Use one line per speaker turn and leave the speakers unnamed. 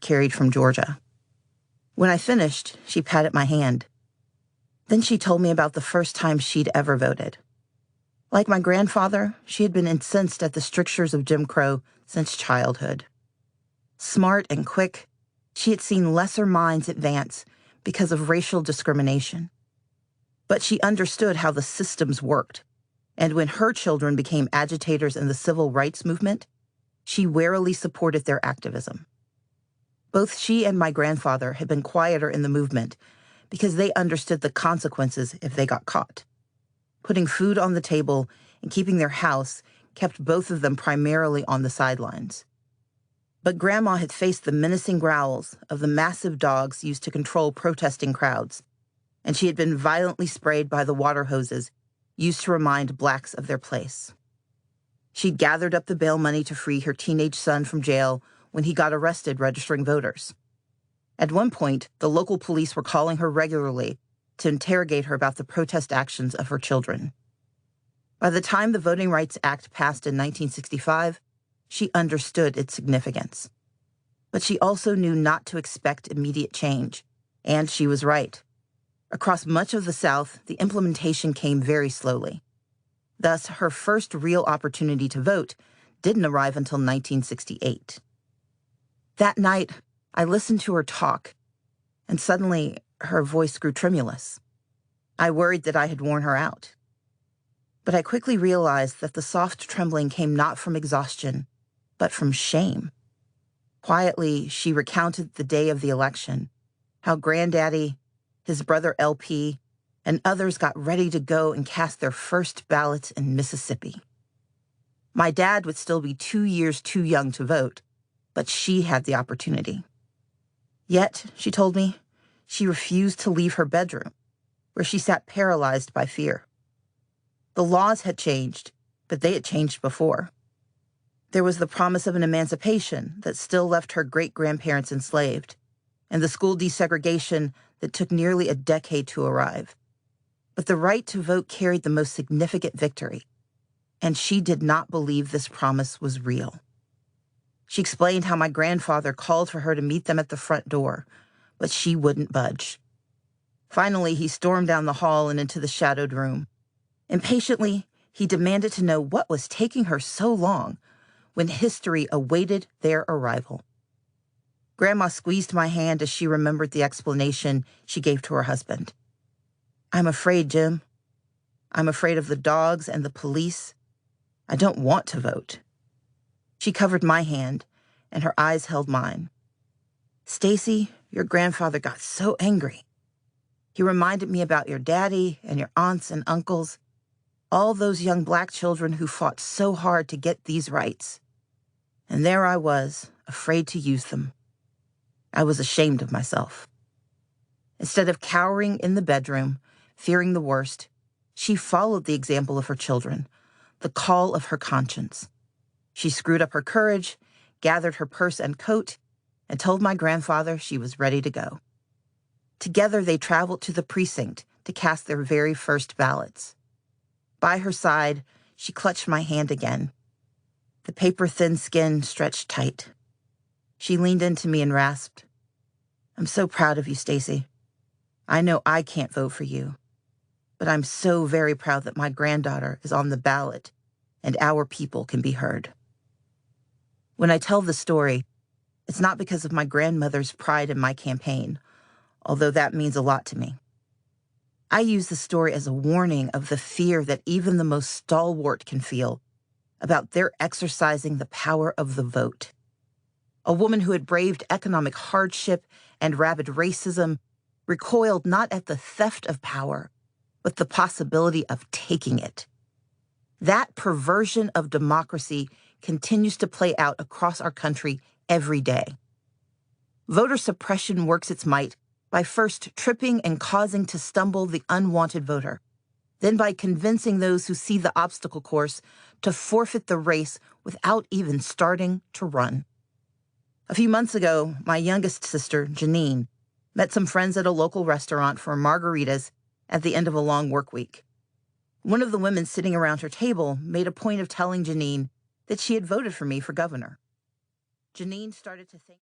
carried from Georgia. When I finished, she patted my hand. Then she told me about the first time she'd ever voted. Like my grandfather, she had been incensed at the strictures of Jim Crow since childhood. Smart and quick, she had seen lesser minds advance because of racial discrimination. But she understood how the systems worked, and when her children became agitators in the civil rights movement, she warily supported their activism. Both she and my grandfather had been quieter in the movement because they understood the consequences if they got caught. Putting food on the table and keeping their house kept both of them primarily on the sidelines. But Grandma had faced the menacing growls of the massive dogs used to control protesting crowds, and she had been violently sprayed by the water hoses used to remind blacks of their place. She'd gathered up the bail money to free her teenage son from jail when he got arrested registering voters. At one point, the local police were calling her regularly to interrogate her about the protest actions of her children. By the time the Voting Rights Act passed in 1965, she understood its significance. But she also knew not to expect immediate change, and she was right. Across much of the South, the implementation came very slowly. Thus, her first real opportunity to vote didn't arrive until 1968. That night, I listened to her talk, and suddenly her voice grew tremulous. I worried that I had worn her out. But I quickly realized that the soft trembling came not from exhaustion, but from shame. Quietly, she recounted the day of the election, how Granddaddy, his brother LP, and others got ready to go and cast their first ballots in Mississippi. My dad would still be 2 years too young to vote, but she had the opportunity. Yet, she told me, she refused to leave her bedroom, where she sat paralyzed by fear. The laws had changed, but they had changed before. There was the promise of an emancipation that still left her great-grandparents enslaved, and the school desegregation that took nearly a decade to arrive. But the right to vote carried the most significant victory, and she did not believe this promise was real. She explained how my grandfather called for her to meet them at the front door, but she wouldn't budge. Finally, he stormed down the hall and into the shadowed room. Impatiently, he demanded to know what was taking her so long when history awaited their arrival. Grandma squeezed my hand as she remembered the explanation she gave to her husband. "I'm afraid, Jim. I'm afraid of the dogs and the police. I don't want to vote." She covered my hand, and her eyes held mine. "Stacey, your grandfather got so angry. He reminded me about your daddy and your aunts and uncles, all those young black children who fought so hard to get these rights. And there I was, afraid to use them. I was ashamed of myself." Instead of cowering in the bedroom, fearing the worst, she followed the example of her children, the call of her conscience. She screwed up her courage, gathered her purse and coat, and told my grandfather she was ready to go. Together, they traveled to the precinct to cast their very first ballots. By her side, she clutched my hand again. The paper-thin skin stretched tight. She leaned into me and rasped, "I'm so proud of you, Stacey. I know I can't vote for you, but I'm so very proud that my granddaughter is on the ballot and our people can be heard." When I tell the story, it's not because of my grandmother's pride in my campaign, although that means a lot to me. I use the story as a warning of the fear that even the most stalwart can feel about their exercising the power of the vote. A woman who had braved economic hardship and rabid racism recoiled not at the theft of power, but the possibility of taking it. That perversion of democracy continues to play out across our country every day. Voter suppression works its might by first tripping and causing to stumble the unwanted voter, then by convincing those who see the obstacle course to forfeit the race without even starting to run. A few months ago, my youngest sister, Janine, met some friends at a local restaurant for margaritas at the end of a long work week. One of the women sitting around her table made a point of telling Janine that she had voted for me for governor. Janine started to think...